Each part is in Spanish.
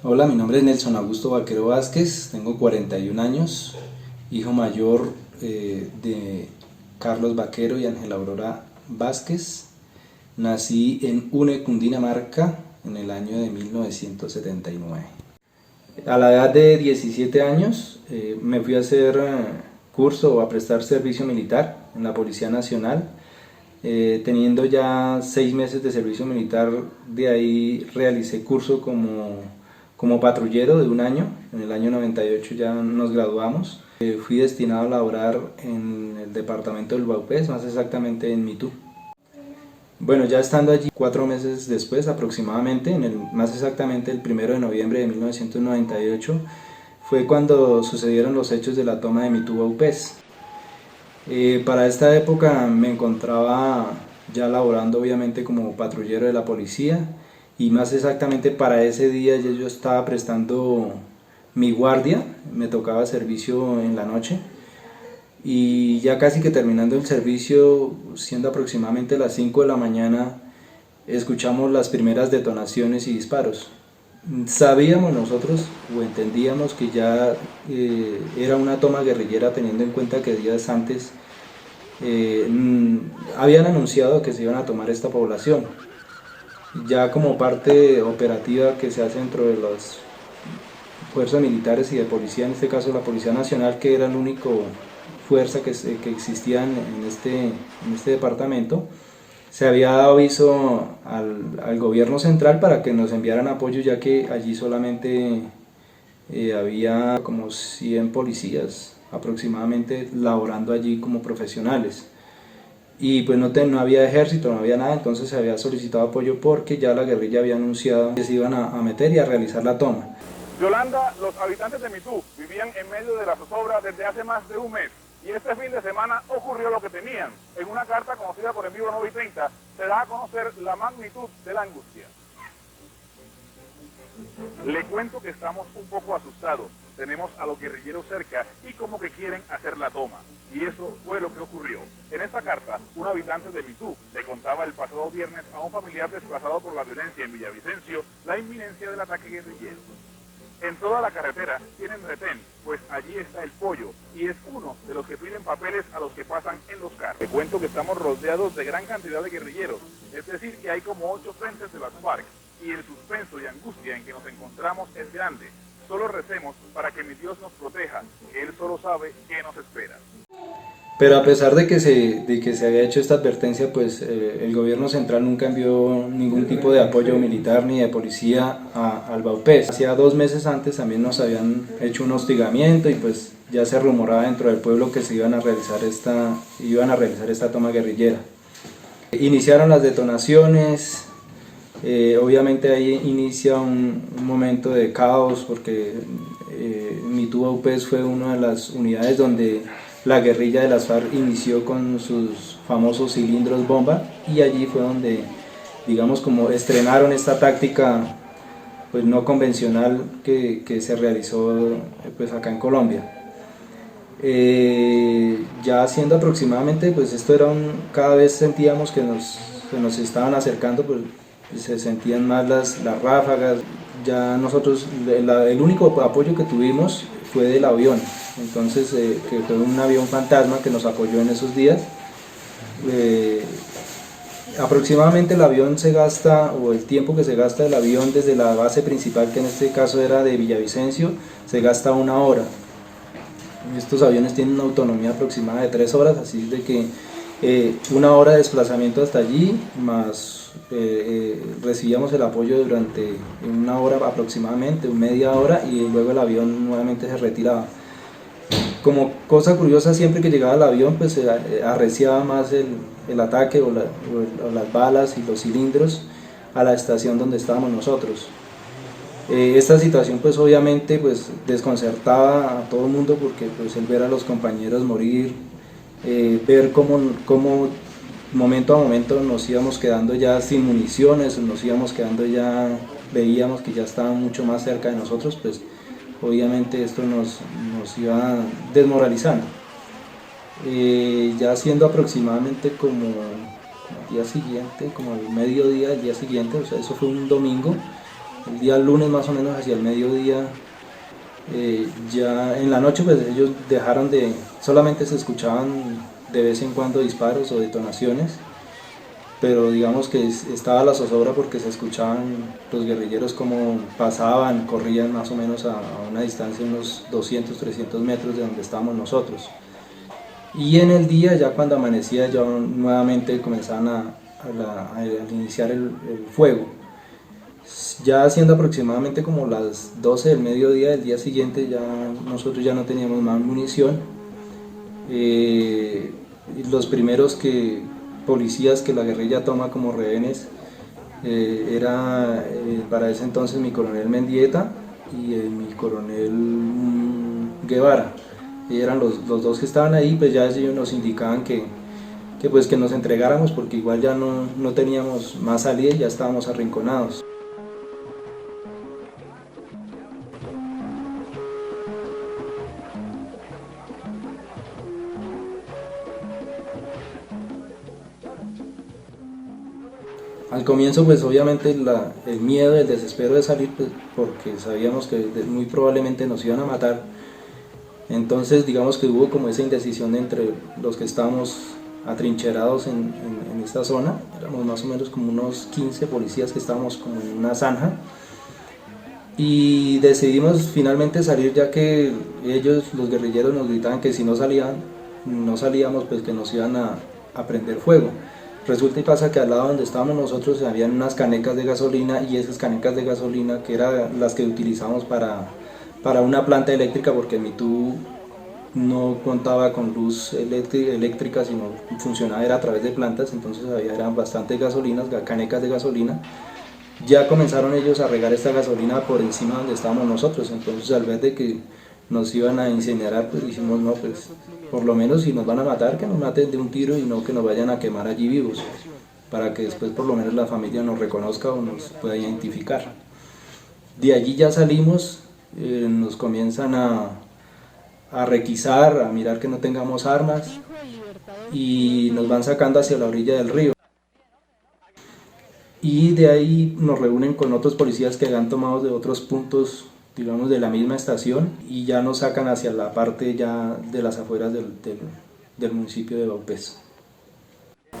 Hola, mi nombre es Nelson Augusto Vaquero Vázquez, tengo 41 años, hijo mayor de Carlos Vaquero y Ángela Aurora Vázquez. Nací en Une, Cundinamarca, en el año de 1979. A la edad de 17 años me fui a hacer curso o a prestar servicio militar en la Policía Nacional. Teniendo ya 6 meses de servicio militar, de ahí realicé curso como patrullero de un año. En el año 98 ya nos graduamos. Fui destinado a laborar en el departamento del Vaupés, más exactamente en Mitú. Bueno, ya estando allí 4 meses después aproximadamente, más exactamente el 1 de noviembre de 1998, fue cuando sucedieron los hechos de la toma de Mitú Vaupés. Para esta época me encontraba ya laborando obviamente como patrullero de la policía, y más exactamente para ese día ya yo estaba prestando mi guardia, me tocaba servicio en la noche, y ya casi que terminando el servicio, siendo aproximadamente las 5 de la mañana, escuchamos las primeras detonaciones y disparos. Sabíamos nosotros o entendíamos que ya era una toma guerrillera, teniendo en cuenta que días antes habían anunciado que se iban a tomar esta población. Ya como parte operativa que se hace dentro de las fuerzas militares y de policía, en este caso la Policía Nacional, que era la única fuerza que existía en este departamento, se había dado aviso al gobierno central para que nos enviaran apoyo, ya que allí solamente había como 100 policías aproximadamente laborando allí como profesionales, y pues no había ejército, no había nada. Entonces se había solicitado apoyo porque ya la guerrilla había anunciado que se iban a meter y a realizar la toma. Yolanda, los habitantes de Mitú vivían en medio de la zozobra desde hace más de un mes, y este fin de semana ocurrió lo que temían. En una carta conocida por En Vivo 9 y 30 se da a conocer la magnitud de la angustia. Le cuento que estamos un poco asustados. Tenemos a los guerrilleros cerca y como que quieren hacer la toma. Y eso fue lo que ocurrió. En esta carta, un habitante de Mitú le contaba el pasado viernes a un familiar desplazado por la violencia en Villavicencio la inminencia del ataque guerrillero. En toda la carretera tienen retén, pues allí está el pollo, y es uno de los que piden papeles a los que pasan en los carros. Te cuento que estamos rodeados de gran cantidad de guerrilleros, es decir, que hay como 8 frentes de las FARC, y el suspenso y angustia en que nos encontramos es grande. Solo recemos para que mi Dios nos proteja, que Él solo sabe qué nos espera. Pero a pesar de que se había hecho esta advertencia, pues el gobierno central nunca envió ningún tipo de apoyo militar ni de policía al Vaupés. Hacía 2 meses antes también nos habían hecho un hostigamiento, y pues ya se rumoraba dentro del pueblo que se iban a realizar esta toma guerrillera. Iniciaron las detonaciones. Obviamente ahí inicia un momento de caos, porque Mitú Vaupés fue una de las unidades donde la guerrilla de las FARC inició con sus famosos cilindros bomba, y allí fue donde, digamos, como estrenaron esta táctica pues no convencional que se realizó pues acá en Colombia. Ya siendo aproximadamente, pues esto era cada vez sentíamos que se nos estaban acercando, pues se sentían más las ráfagas. Ya nosotros, el único apoyo que tuvimos fue del avión, entonces que fue un avión fantasma que nos apoyó en esos días. Aproximadamente el avión se gasta, o el tiempo que se gasta el avión desde la base principal, que en este caso era de Villavicencio, se gasta 1 hora. Estos aviones tienen una autonomía aproximada de 3 horas, así de que 1 hora de desplazamiento hasta allí, más recibíamos el apoyo durante 1 hora aproximadamente, media hora, y luego el avión nuevamente se retiraba. Como cosa curiosa, siempre que llegaba el avión, pues se arreciaba más el ataque o las balas y los cilindros a la estación donde estábamos nosotros. Esta situación pues obviamente pues desconcertaba a todo el mundo, porque pues el ver a los compañeros morir, ver cómo momento a momento nos íbamos quedando ya sin municiones, veíamos que ya estaban mucho más cerca de nosotros, pues obviamente esto nos iba desmoralizando. Ya siendo aproximadamente como el día siguiente, como el mediodía del día siguiente, o sea, eso fue un domingo, el día lunes más o menos hacia el mediodía, ya en la noche pues ellos dejaron de, solamente se escuchaban de vez en cuando disparos o detonaciones, pero digamos que estaba la zozobra porque se escuchaban los guerrilleros como pasaban, corrían más o menos a una distancia de unos 200, 300 metros de donde estábamos nosotros. Y en el día, ya cuando amanecía, ya nuevamente comenzaban a iniciar el fuego. Ya siendo aproximadamente como las 12 del mediodía del día siguiente, ya nosotros ya no teníamos más munición. Los primeros policías que la guerrilla toma como rehenes era para ese entonces mi coronel Mendieta y mi coronel Guevara. Y eran los dos que estaban ahí, pues ya ellos nos indicaban pues que nos entregáramos porque igual ya no teníamos más salida y ya estábamos arrinconados. Al comienzo pues obviamente el miedo, el desespero de salir, pues, porque sabíamos que muy probablemente nos iban a matar. Entonces digamos que hubo como esa indecisión entre los que estábamos atrincherados en esta zona. Éramos más o menos como unos 15 policías que estábamos como en una zanja. Y decidimos finalmente salir, ya que ellos, los guerrilleros, nos gritaban que si no salíamos pues que nos iban a prender fuego. Resulta y pasa que al lado donde estábamos nosotros habían unas canecas de gasolina, y esas canecas de gasolina, que eran las que utilizamos para una planta eléctrica, porque Mitú no contaba con luz eléctrica, sino funcionaba era a través de plantas, entonces eran bastantes gasolinas, canecas de gasolina. Ya comenzaron ellos a regar esta gasolina por encima donde estábamos nosotros, entonces al ver de que nos iban a incinerar, pues dijimos no, pues por lo menos si nos van a matar, que nos maten de un tiro y no que nos vayan a quemar allí vivos, para que después por lo menos la familia nos reconozca o nos pueda identificar. De allí ya salimos, nos comienzan a requisar, a mirar que no tengamos armas, y nos van sacando hacia la orilla del río. Y de ahí nos reúnen con otros policías que han tomado de otros puntos, digamos, de la misma estación, y ya nos sacan hacia la parte ya de las afueras del municipio de Vaupés.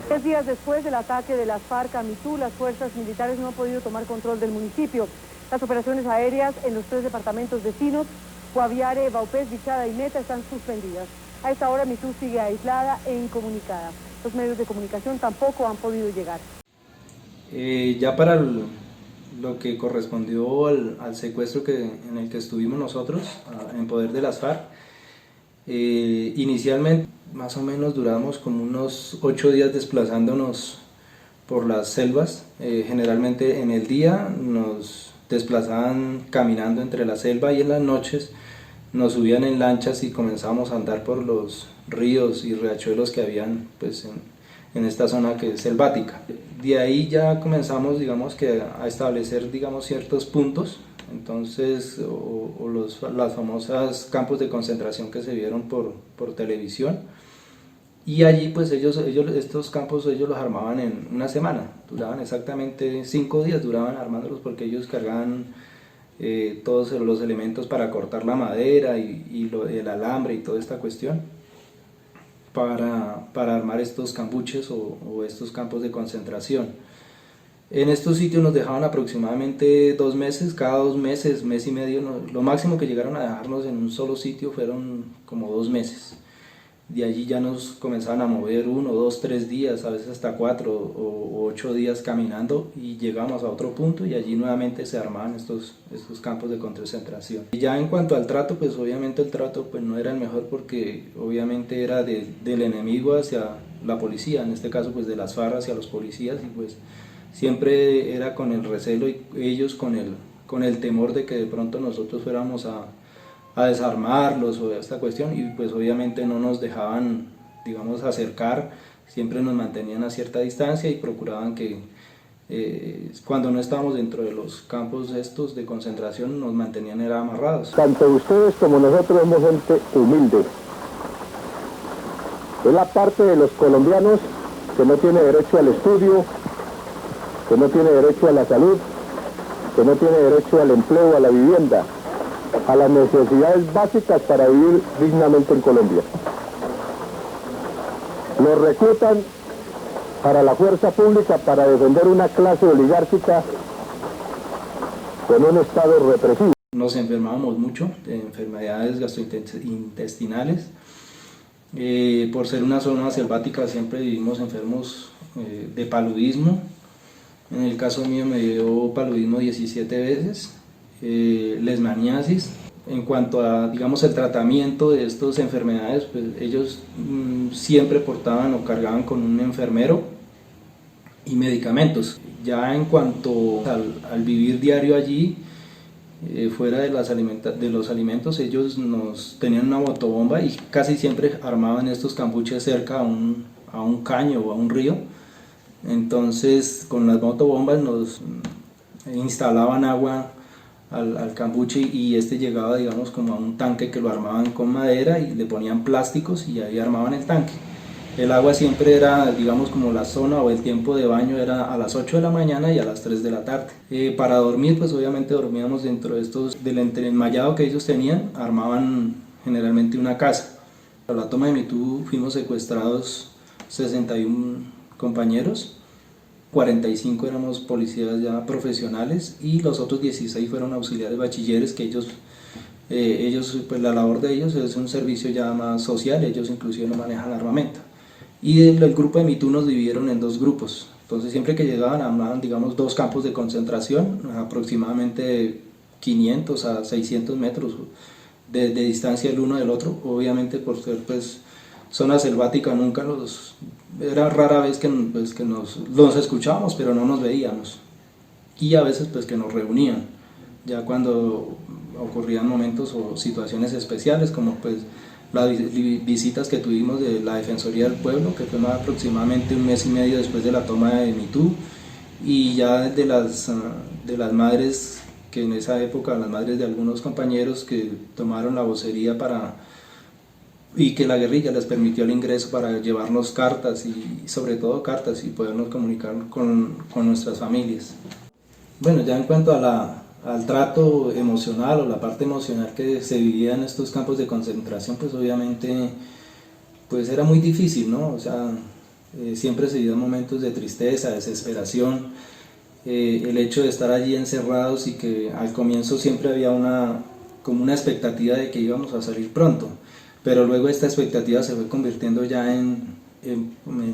3 días después del ataque de las FARC a Mitú, las fuerzas militares no han podido tomar control del municipio. Las operaciones aéreas en los 3 departamentos vecinos, Guaviare, Vaupés, Vichada y Meta, están suspendidas. A esta hora Mitú sigue aislada e incomunicada. Los medios de comunicación tampoco han podido llegar. Ya para lo que correspondió al secuestro en el que estuvimos nosotros, en poder de las FARC, inicialmente más o menos duramos como unos 8 días desplazándonos por las selvas. Generalmente en el día nos desplazaban caminando entre la selva, y en las noches nos subían en lanchas y comenzábamos a andar por los ríos y riachuelos que habían pues en esta zona que es selvática. De ahí ya comenzamos, digamos, que a establecer, digamos, ciertos puntos, entonces, las famosas campos de concentración que se vieron por televisión, y allí pues estos campos ellos los armaban en una semana, duraban exactamente 5 días, duraban armándolos, porque ellos cargaban todos los elementos para cortar la madera y el alambre y toda esta cuestión, para armar estos cambuches o estos campos de concentración. En estos sitios nos dejaban aproximadamente 2 meses, cada 2 meses, mes y medio, lo máximo que llegaron a dejarnos en un solo sitio fueron como 2 meses. De allí ya nos comenzaban a mover 1, 2, 3 días, a veces hasta 4 o 8 días caminando, y llegamos a otro punto y allí nuevamente se armaban estos campos de concentración. Y ya en cuanto al trato, pues obviamente el trato pues no era el mejor, porque obviamente era del enemigo hacia la policía, en este caso pues de las FARC hacia los policías, y pues siempre era con el recelo y ellos con el temor de que de pronto nosotros fuéramos a desarmarlos o esta cuestión, y pues obviamente no nos dejaban, digamos, acercar, siempre nos mantenían a cierta distancia y procuraban que cuando no estábamos dentro de los campos estos de concentración nos mantenían amarrados. Tanto ustedes como nosotros somos gente humilde. Es la parte de los colombianos que no tiene derecho al estudio, que no tiene derecho a la salud, que no tiene derecho al empleo, a la vivienda, a las necesidades básicas para vivir dignamente en Colombia. Los reclutan para la fuerza pública para defender una clase oligárquica con un estado represivo. Nos enfermábamos mucho de enfermedades gastrointestinales. Por ser una zona selvática siempre vivimos enfermos de paludismo. En el caso mío me dio paludismo 17 veces, leishmaniasis. En cuanto a, digamos, el tratamiento de estas enfermedades, pues ellos siempre portaban o cargaban con un enfermero y medicamentos. Ya en cuanto al vivir diario allí, fuera de los alimentos, ellos nos tenían una motobomba y casi siempre armaban estos cambuches cerca a un caño o a un río. Entonces con las motobombas nos instalaban agua al cambuche y este llegaba, digamos, como a un tanque que lo armaban con madera y le ponían plásticos y ahí armaban el tanque. El agua siempre era, digamos, como la zona o el tiempo de baño era a las 8 de la mañana y a las 3 de la tarde. Para dormir, pues obviamente dormíamos dentro de del enmallado que ellos tenían, armaban generalmente una casa. Para la toma de Mitú fuimos secuestrados 61 compañeros, 45 éramos policías ya profesionales y los otros 16 fueron auxiliares bachilleres que ellos pues la labor de ellos es un servicio ya más social, ellos inclusive no manejan armamento. Y el grupo de Mitú nos dividieron en dos grupos, entonces siempre que llegaban armaban, digamos, dos campos de concentración, aproximadamente 500 a 600 metros de distancia el uno del otro, obviamente por ser pues zona selvática era rara vez que los escuchábamos pero no nos veíamos, y a veces pues que nos reunían, ya cuando ocurrían momentos o situaciones especiales como pues las visitas que tuvimos de la Defensoría del Pueblo, que fue aproximadamente un mes y medio después de la toma de Mitú, y ya de las madres, que en esa época las madres de algunos compañeros que tomaron la vocería y que la guerrilla les permitió el ingreso para llevarnos cartas y sobre todo cartas y podernos comunicar con nuestras familias. Bueno, ya en cuanto al trato emocional o la parte emocional que se vivía en estos campos de concentración, pues obviamente pues era muy difícil, ¿no? O sea, siempre se vivían momentos de tristeza, desesperación, el hecho de estar allí encerrados y que al comienzo siempre había como una expectativa de que íbamos a salir pronto, pero luego esta expectativa se fue convirtiendo ya en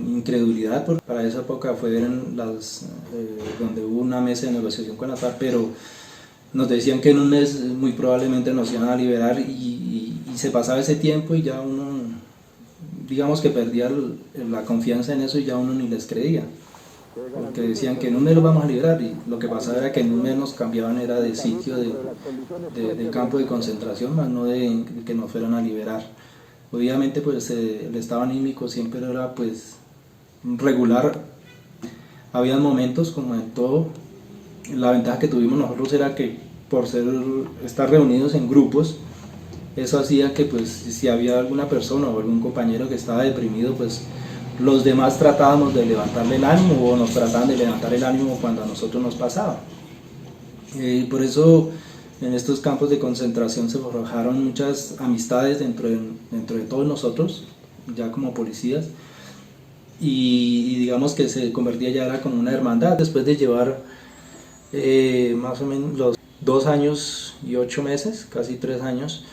incredulidad, porque para esa época fue donde hubo una mesa de negociación con la FARC, pero nos decían que en un mes muy probablemente nos iban a liberar y se pasaba ese tiempo y ya uno, digamos que perdía la confianza en eso y ya uno ni les creía, porque decían que en un mes los vamos a liberar y lo que pasaba era que en un mes nos cambiaban era de sitio de campo de concentración, más no de que nos fueran a liberar. Obviamente pues el estado anímico siempre era pues regular, había momentos como en todo. La ventaja que tuvimos nosotros era que por estar reunidos en grupos, eso hacía que pues si había alguna persona o algún compañero que estaba deprimido, pues los demás tratábamos de levantarle el ánimo o nos trataban de levantar el ánimo cuando a nosotros nos pasaba. Por eso en estos campos de concentración se forjaron muchas amistades dentro de todos nosotros, ya como policías, y digamos que se convertía ya era como una hermandad. Después de llevar más o menos los 2 años y 8 meses, casi 3 años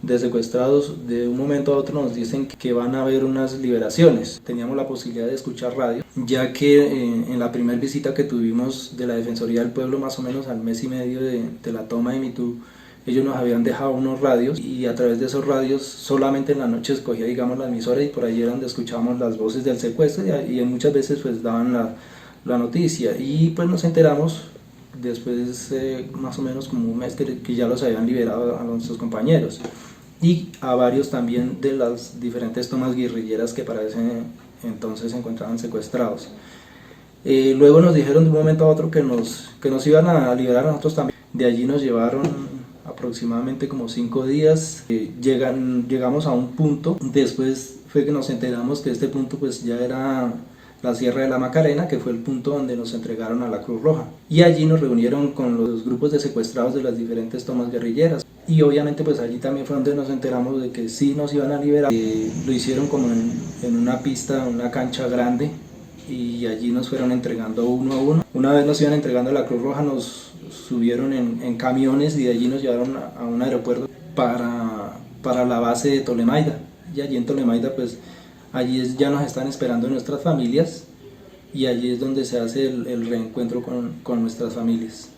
de secuestrados, de un momento a otro nos dicen que van a haber unas liberaciones. Teníamos la posibilidad de escuchar radio, ya que en la primera visita que tuvimos de la Defensoría del Pueblo, más o menos al mes y medio de la toma de Mitú, ellos nos habían dejado unos radios y a través de esos radios solamente en la noche escogía, digamos, la emisora y por ahí era donde escuchábamos las voces del secuestro y muchas veces pues daban la noticia y pues nos enteramos después más o menos como un mes que ya los habían liberado a nuestros compañeros y a varios también de las diferentes tomas guerrilleras que para ese entonces se encontraban secuestrados. Luego nos dijeron de un momento a otro que nos iban a liberar a nosotros también. De allí nos llevaron aproximadamente como 5 días, llegamos a un punto, después fue que nos enteramos que este punto pues ya la Sierra de la Macarena, que fue el punto donde nos entregaron a la Cruz Roja. Y allí nos reunieron con los grupos de secuestrados de las diferentes tomas guerrilleras. Y obviamente pues allí también fue donde nos enteramos de que sí nos iban a liberar. Lo hicieron como en una pista, una cancha grande, y allí nos fueron entregando uno a uno. Una vez nos iban entregando a la Cruz Roja, nos subieron en camiones y de allí nos llevaron a un aeropuerto para la base de Tolemaida. Y allí en Tolemaida pues allí ya nos están esperando nuestras familias, y allí es donde se hace el reencuentro con nuestras familias.